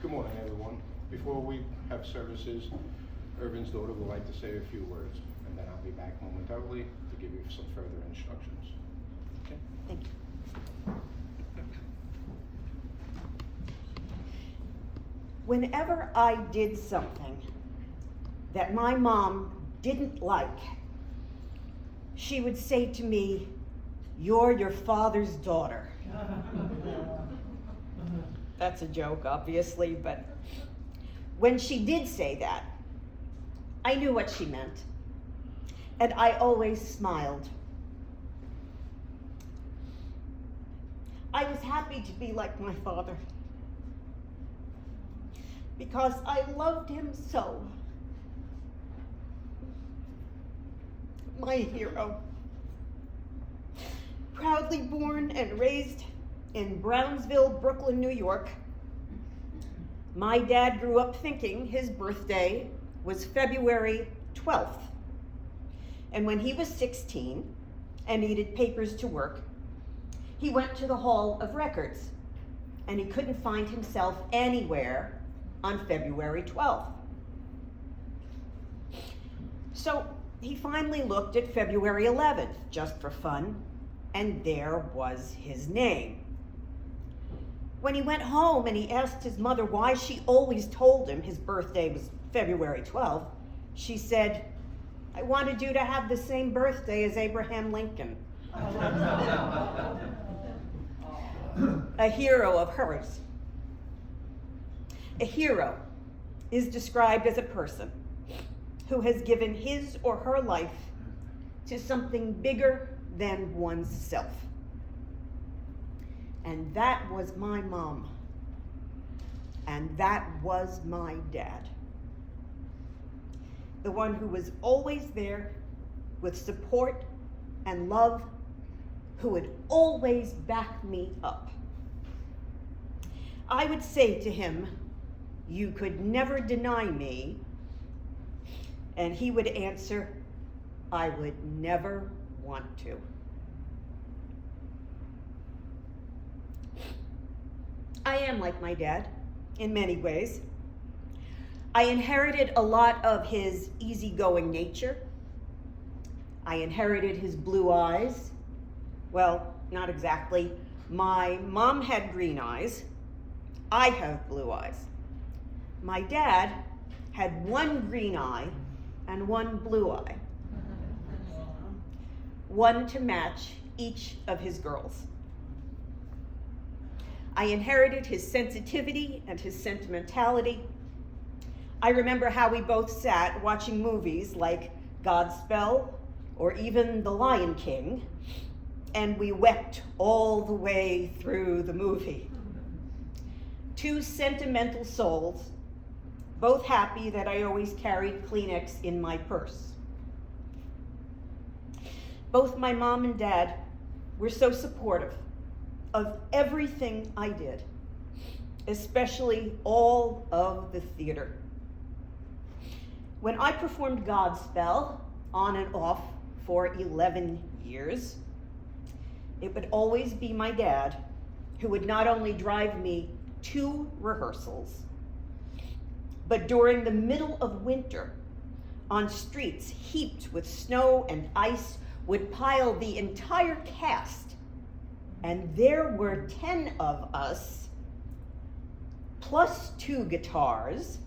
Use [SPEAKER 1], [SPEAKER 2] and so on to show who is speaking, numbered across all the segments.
[SPEAKER 1] Good morning, everyone. Before we have services, Irving's daughter would like to say a few words, and then I'll be back momentarily to give you some further instructions. Okay?
[SPEAKER 2] Thank you. Whenever I did something that my mom didn't like, she would say to me, "You're your father's daughter." That's a joke, obviously, but when she did say that, I knew what she meant, and I always smiled. I was happy to be like my father because I loved him so. My hero. Proudly born and raised in Brownsville, Brooklyn, New York, my dad grew up thinking his birthday was February 12th. And when he was 16 and needed papers to work, he went to the Hall of Records, and he couldn't find himself anywhere on February 12th. So he finally looked at February 11th, just for fun, and there was his name. When he went home and he asked his mother why she always told him his birthday was February 12th, she said, "I wanted you to have the same birthday as Abraham Lincoln." A hero of hers. A hero is described as a person who has given his or her life to something bigger than one's self. And that was my mom. And that was my dad. The one who was always there with support and love, who would always back me up. I would say to him, "You could never deny me." And he would answer, "I would never want to." I am like my dad in many ways. I inherited a lot of his easygoing nature. I inherited his blue eyes. Well, not exactly. My mom had green eyes. I have blue eyes. My dad had one green eye and one blue eye. One to match each of his girls. I inherited his sensitivity and his sentimentality. I remember how we both sat watching movies like Godspell or even The Lion King, and we wept all the way through the movie. Two sentimental souls, both happy that I always carried Kleenex in my purse. Both my mom and dad were so supportive of everything I did, especially all of the theater. When I performed Godspell on and off for 11 years, it would always be my dad who would not only drive me to rehearsals, but during the middle of winter, on streets heaped with snow and ice, would pile the entire cast, and there were 10 of us, plus 2 guitars,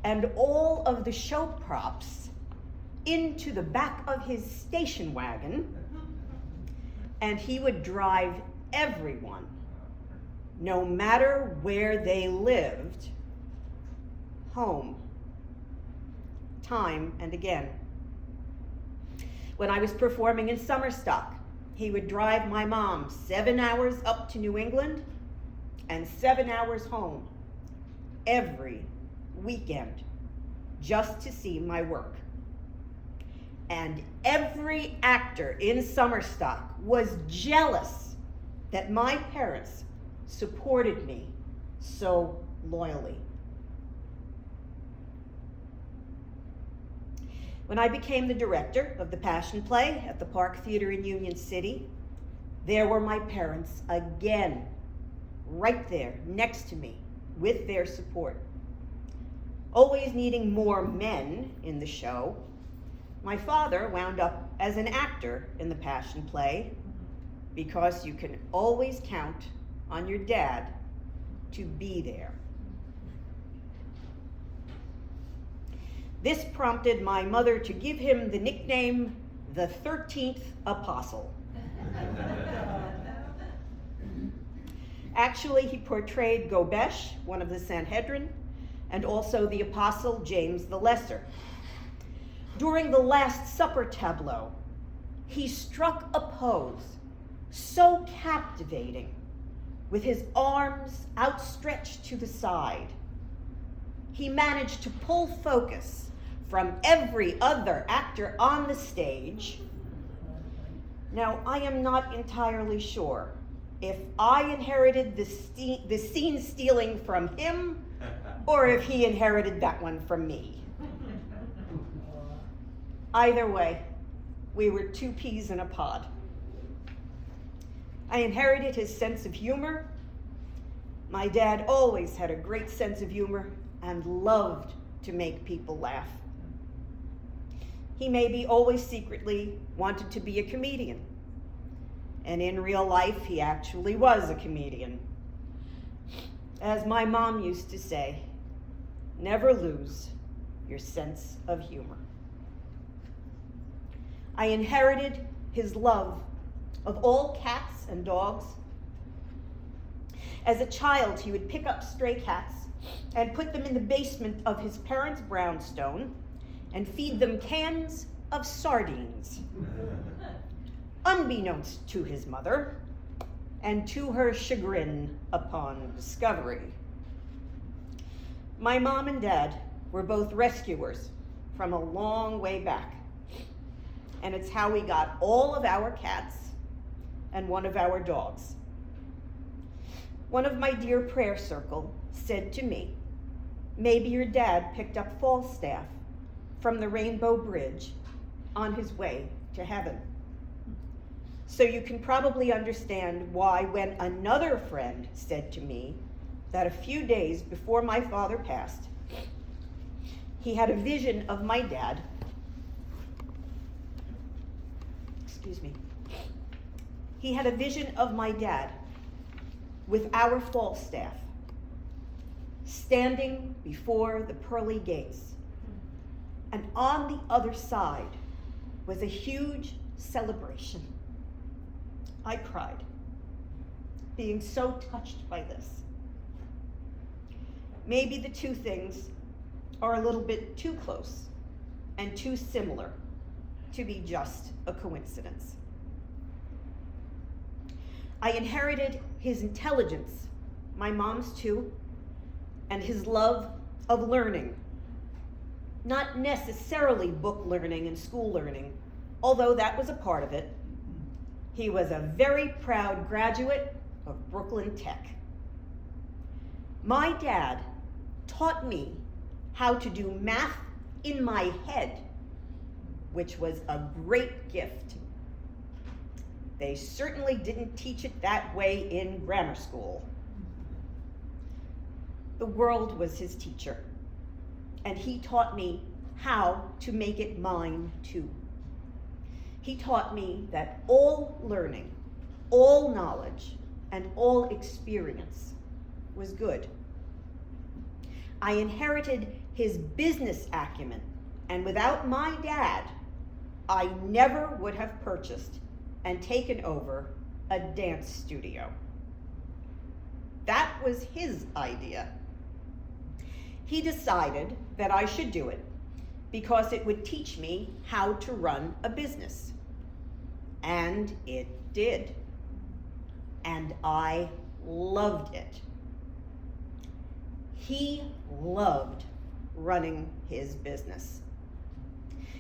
[SPEAKER 2] and all of the show props into the back of his station wagon, and he would drive everyone, no matter where they lived, home, time and again. When I was performing in Summerstock, he would drive my mom 7 hours up to New England and 7 hours home every weekend just to see my work. And every actor in Summerstock was jealous that my parents supported me so loyally. When I became the director of the Passion Play at the Park Theater in Union City, there were my parents again, right there next to me with their support. Always needing more men in the show, my father wound up as an actor in the Passion Play because you can always count on your dad to be there. This prompted my mother to give him the nickname, the 13th Apostle. Actually, he portrayed Gobesh, one of the Sanhedrin, and also the Apostle James the Lesser. During the Last Supper tableau, he struck a pose so captivating, with his arms outstretched to the side. He managed to pull focus from every other actor on the stage. Now, I am not entirely sure if I inherited the scene stealing from him or if he inherited that one from me. Either way, we were two peas in a pod. I inherited his sense of humor. My dad always had a great sense of humor and loved to make people laugh. He maybe always secretly wanted to be a comedian. And in real life, he actually was a comedian. As my mom used to say, never lose your sense of humor. I inherited his love of all cats and dogs. As a child, he would pick up stray cats and put them in the basement of his parents' brownstone and feed them cans of sardines. Unbeknownst to his mother, and to her chagrin upon discovery. My mom and dad were both rescuers from a long way back, and it's how we got all of our cats and one of our dogs. One of my dear prayer circle said to me, maybe your dad picked up Falstaff from the Rainbow Bridge on his way to heaven. So you can probably understand why when another friend said to me that a few days before my father passed, he had a vision of my dad, he had a vision of my dad with our Falstaff standing before the pearly gates. And on the other side was a huge celebration. I cried, being so touched by this. Maybe the two things are a little bit too close and too similar to be just a coincidence. I inherited his intelligence, my mom's too, and his love of learning. Not necessarily book learning and school learning, although that was a part of it. He was a very proud graduate of Brooklyn Tech. My dad taught me how to do math in my head, which was a great gift. They certainly didn't teach it that way in grammar school. The world was his teacher, and he taught me how to make it mine too. He taught me that all learning, all knowledge, and all experience was good. I inherited his business acumen, and without my dad, I never would have purchased and taken over a dance studio. That was his idea. He decided that I should do it because it would teach me how to run a business. And it did. And I loved it. He loved running his business.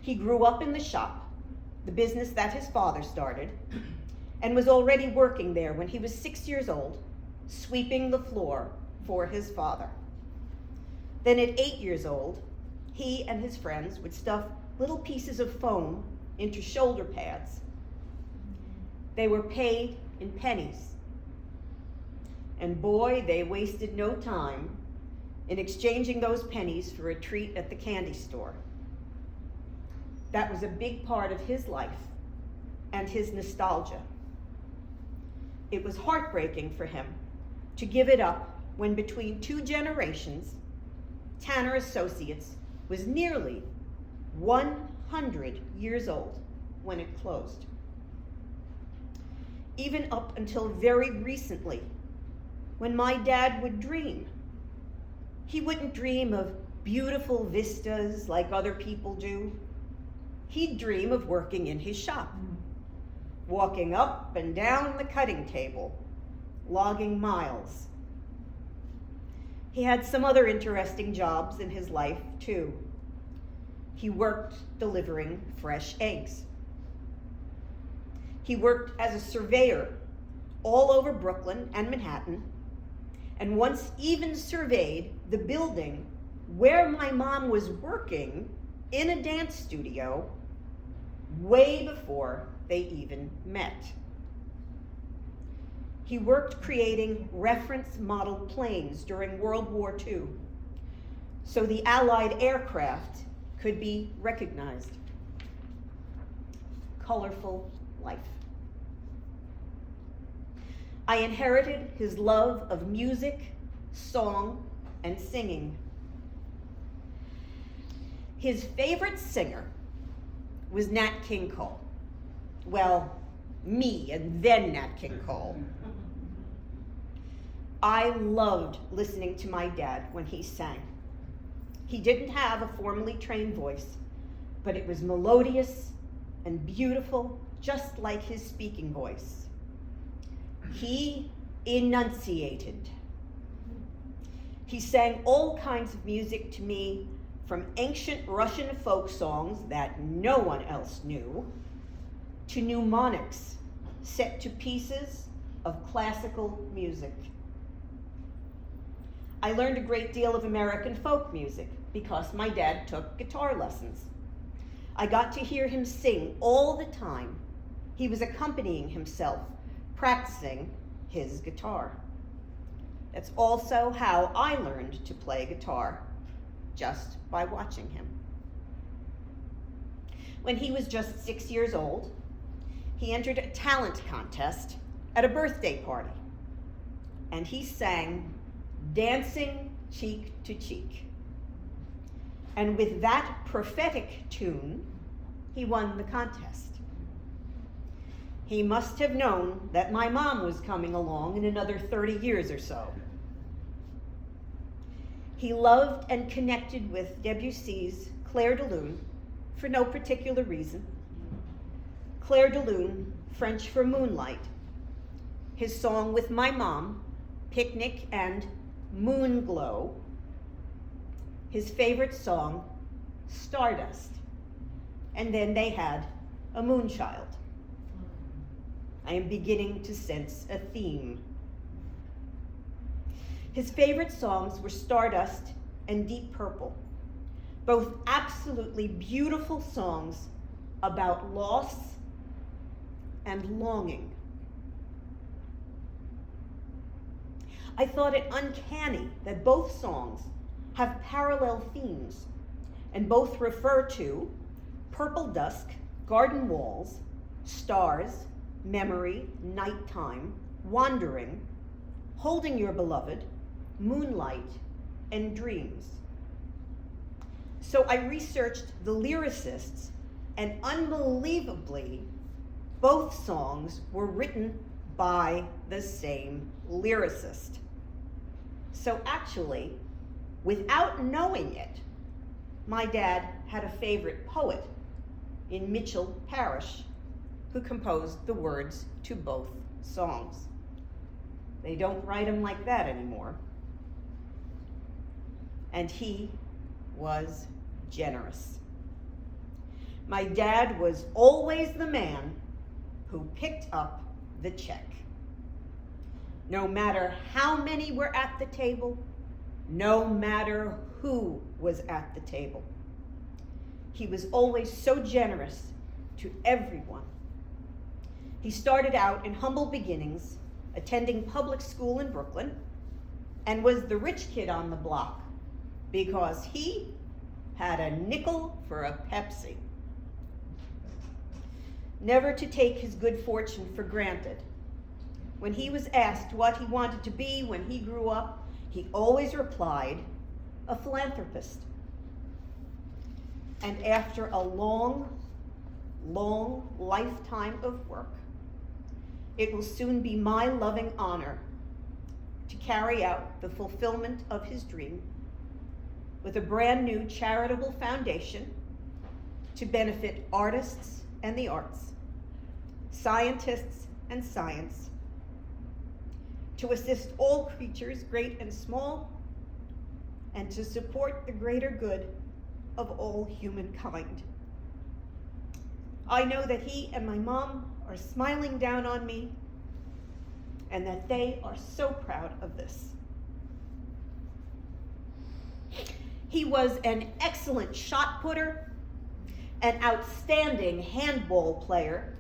[SPEAKER 2] He grew up in the shop, the business that his father started, and was already working there when he was 6 years old, sweeping the floor for his father. Then at 8 years old, he and his friends would stuff little pieces of foam into shoulder pads. They were paid in pennies. And boy, they wasted no time in exchanging those pennies for a treat at the candy store. That was a big part of his life and his nostalgia. It was heartbreaking for him to give it up when between 2 generations, Tanner Associates was nearly 100 years old when it closed. Even up until very recently, when my dad would dream, he wouldn't dream of beautiful vistas like other people do. He'd dream of working in his shop, walking up and down the cutting table, logging miles. He had some other interesting jobs in his life, too. He worked delivering fresh eggs. He worked as a surveyor all over Brooklyn and Manhattan, and once even surveyed the building where my mom was working in a dance studio way before they even met. He worked creating reference model planes during World War II, so the Allied aircraft could be recognized. Colorful life. I inherited his love of music, song, and singing. His favorite singer was Nat King Cole. Well, me and then Nat King Cole. I loved listening to my dad when he sang. He didn't have a formally trained voice, but it was melodious and beautiful, just like his speaking voice. He enunciated. He sang all kinds of music to me, from ancient Russian folk songs that no one else knew, to mnemonics set to pieces of classical music. I learned a great deal of American folk music because my dad took guitar lessons. I got to hear him sing all the time. He was accompanying himself, practicing his guitar. That's also how I learned to play guitar, just by watching him. When he was just 6 years old, he entered a talent contest at a birthday party, and he sang Dancing Cheek to Cheek. And with that prophetic tune, he won the contest. He must have known that my mom was coming along in another 30 years or so. He loved and connected with Debussy's Clair de Lune for no particular reason. Clair de Lune, French for moonlight. His song with my mom, Picnic and Moon Glow. His favorite song, Stardust. And then they had a moonchild. I am beginning to sense a theme. His favorite songs were Stardust and Deep Purple, both absolutely beautiful songs about loss and longing. I thought it uncanny that both songs have parallel themes and both refer to purple dusk, garden walls, stars, memory, nighttime, wandering, holding your beloved, moonlight, and dreams. So I researched the lyricists, and unbelievably, both songs were written by the same lyricist. So actually, without knowing it, my dad had a favorite poet in Mitchell Parish, who composed the words to both songs. They don't write them like that anymore. And he was generous. My dad was always the man who picked up the check. No matter how many were at the table, no matter who was at the table. He was always so generous to everyone. He started out in humble beginnings, attending public school in Brooklyn, and was the rich kid on the block because he had a nickel for a Pepsi. Never to take his good fortune for granted. When he was asked what he wanted to be when he grew up, he always replied, a philanthropist. And after a long, long lifetime of work, it will soon be my loving honor to carry out the fulfillment of his dream with a brand new charitable foundation to benefit artists and the arts, scientists and science, to assist all creatures, great and small, and to support the greater good of all humankind. I know that he and my mom are smiling down on me and that they are so proud of this. He was an excellent shot putter, an outstanding handball player,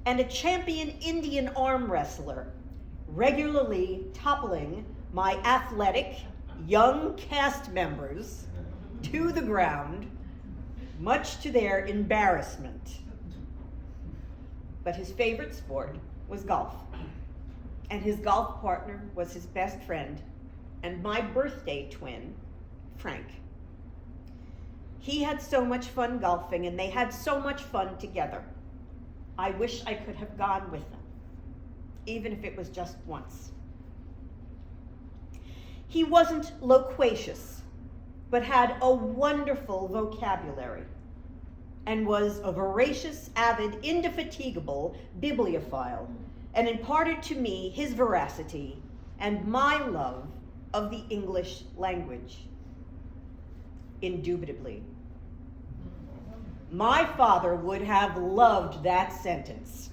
[SPEAKER 2] and a champion Indian arm wrestler, regularly toppling my athletic young cast members to the ground, much to their embarrassment. But his favorite sport was golf, and his golf partner was his best friend and my birthday twin, Frank. He had so much fun golfing, and they had so much fun together. I wish I could have gone with them, even if it was just once. He wasn't loquacious, but had a wonderful vocabulary and was a voracious, avid, indefatigable bibliophile, and imparted to me his veracity and my love of the English language. Indubitably. My father would have loved that sentence.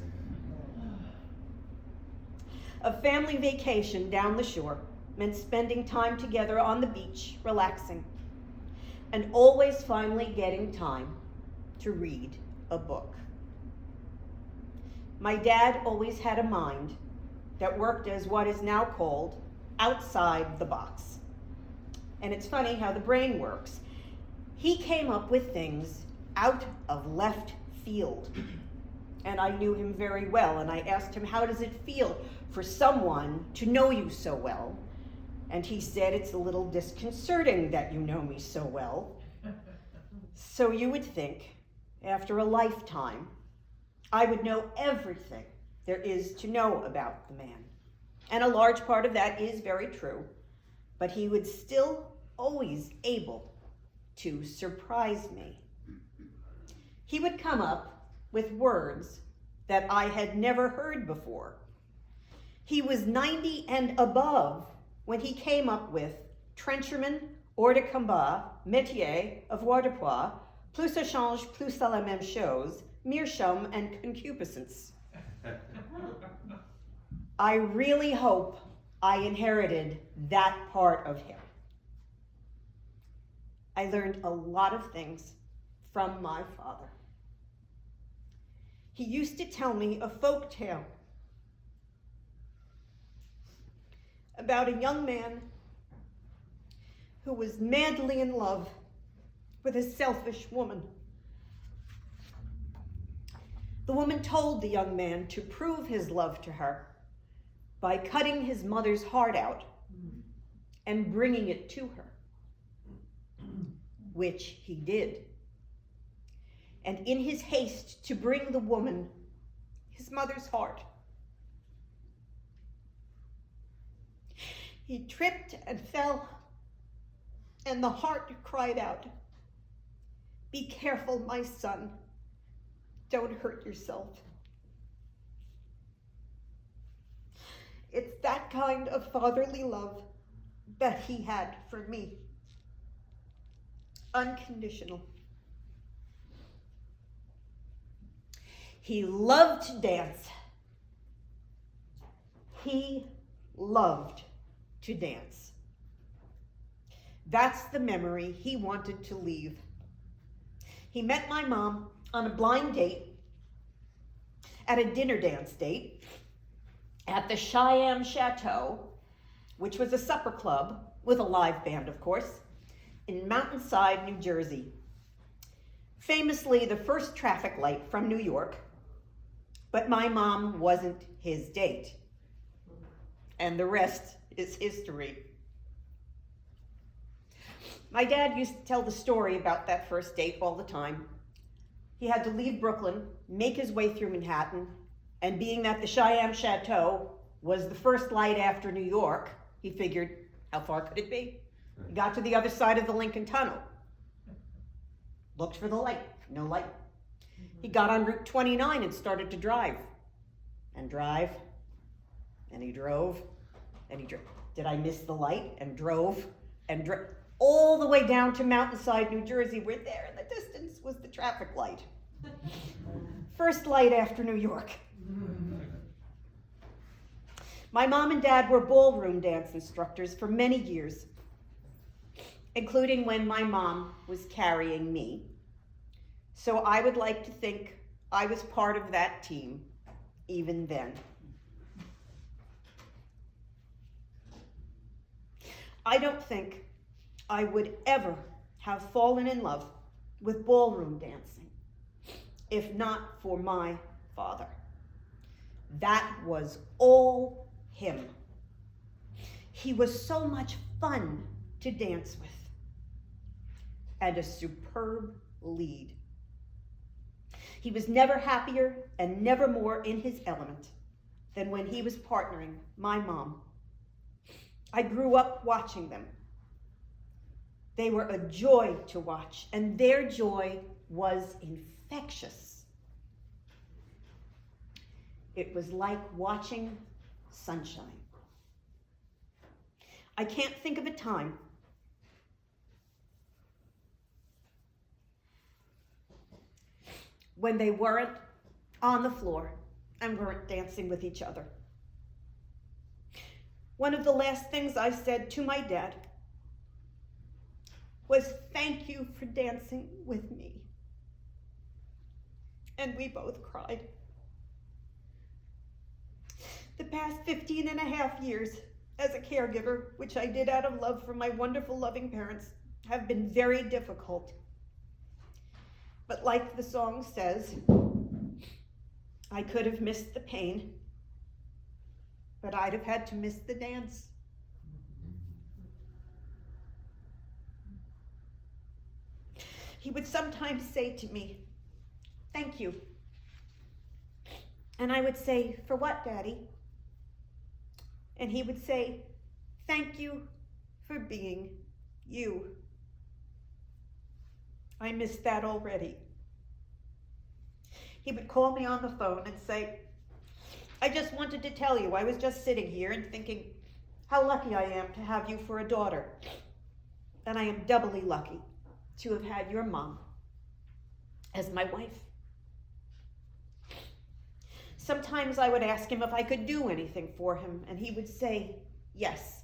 [SPEAKER 2] A family vacation down the shore meant spending time together on the beach, relaxing, and always finally getting time to read a book. My dad always had a mind that worked as what is now called outside the box. And it's funny how the brain works. He came up with things out of left field. And I knew him very well, and I asked him, how does it feel for someone to know you so well? And he said, it's a little disconcerting that you know me so well. So you would think, after a lifetime, I would know everything there is to know about the man. And a large part of that is very true, but he was still always able to surprise me. He would come up with words that I had never heard before. He was 90 and above when he came up with trencherman, hors de combat, métier, avoirdupois, plus ça change, plus ça la même chose, meerschaum, and concupiscence. I really hope I inherited that part of him. I learned a lot of things from my father. He used to tell me a folk tale about a young man who was madly in love with a selfish woman. The woman told the young man to prove his love to her by cutting his mother's heart out and bringing it to her, which he did. And in his haste to bring the woman his mother's heart, he tripped and fell, and the heart cried out, "Be careful, my son. Don't hurt yourself." It's that kind of fatherly love that he had for me. Unconditional. He loved to dance. He loved to dance. That's the memory he wanted to leave. He met my mom on a blind date, at a dinner dance date, at the Cheyenne Chateau, which was a supper club with a live band, of course, in Mountainside, New Jersey. Famously, the first traffic light from New York, but my mom wasn't his date. And the rest is history. My dad used to tell the story about that first date all the time. He had to leave Brooklyn, make his way through Manhattan, and being that the Cheyenne Chateau was the first light after New York, he figured, how far could it be? He got to the other side of the Lincoln Tunnel. Looked for the light, no light. He got on Route 29 and started to drive. And drive. And he drove. And he drove. Did I miss the light? And drove. And drove. All the way down to Mountainside, New Jersey, where there in the distance was the traffic light. First light after New York. My mom and dad were ballroom dance instructors for many years, including when my mom was carrying me. So I would like to think I was part of that team even then. I don't think I would ever have fallen in love with ballroom dancing if not for my father. That was all him. He was so much fun to dance with and a superb lead. He was never happier and never more in his element than when he was partnering my mom. I grew up watching them. They were a joy to watch, and their joy was infectious. It was like watching sunshine. I can't think of a time when they weren't on the floor and weren't dancing with each other. One of the last things I said to my dad was, "Thank you for dancing with me." And we both cried. The past 15 and a half years as a caregiver, which I did out of love for my wonderful, loving parents, have been very difficult. But like the song says, I could have missed the pain, but I'd have had to miss the dance. He would sometimes say to me, "Thank you." And I would say, "For what, Daddy?" And he would say, "Thank you for being you." I miss that already. He would call me on the phone and say, "I just wanted to tell you, I was just sitting here and thinking how lucky I am to have you for a daughter. And I am doubly lucky to have had your mom as my wife." Sometimes I would ask him if I could do anything for him, and he would say, "Yes.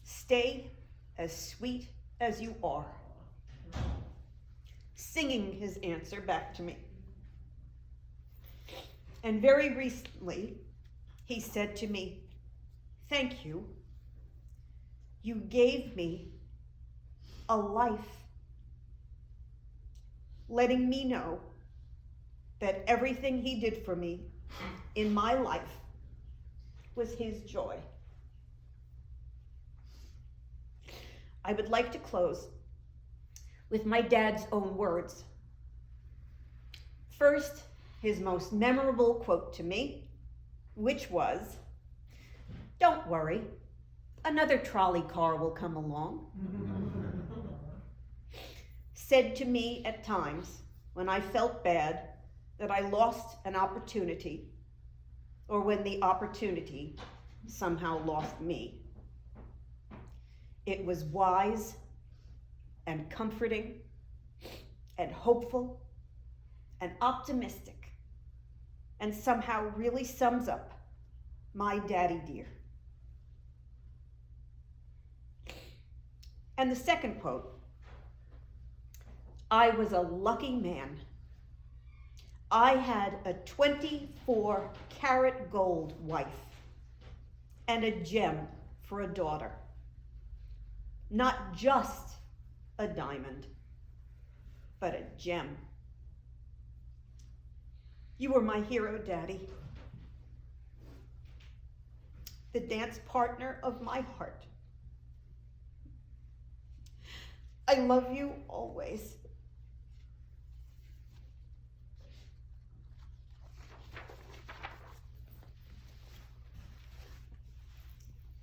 [SPEAKER 2] Stay as sweet as you are," singing his answer back to me. And very recently, he said to me, "Thank you. You gave me a life," letting me know that everything he did for me in my life was his joy. I would like to close with my dad's own words. First, his most memorable quote to me, which was, "Don't worry, another trolley car will come along." Said to me at times when I felt bad that I lost an opportunity, or when the opportunity somehow lost me. It was wise and comforting and hopeful and optimistic and somehow really sums up my daddy dear. And the second quote, I was a lucky man. I had a 24-karat gold wife and a gem for a daughter. Not just a diamond, but a gem. You were my hero, Daddy. The dance partner of my heart. I love you always.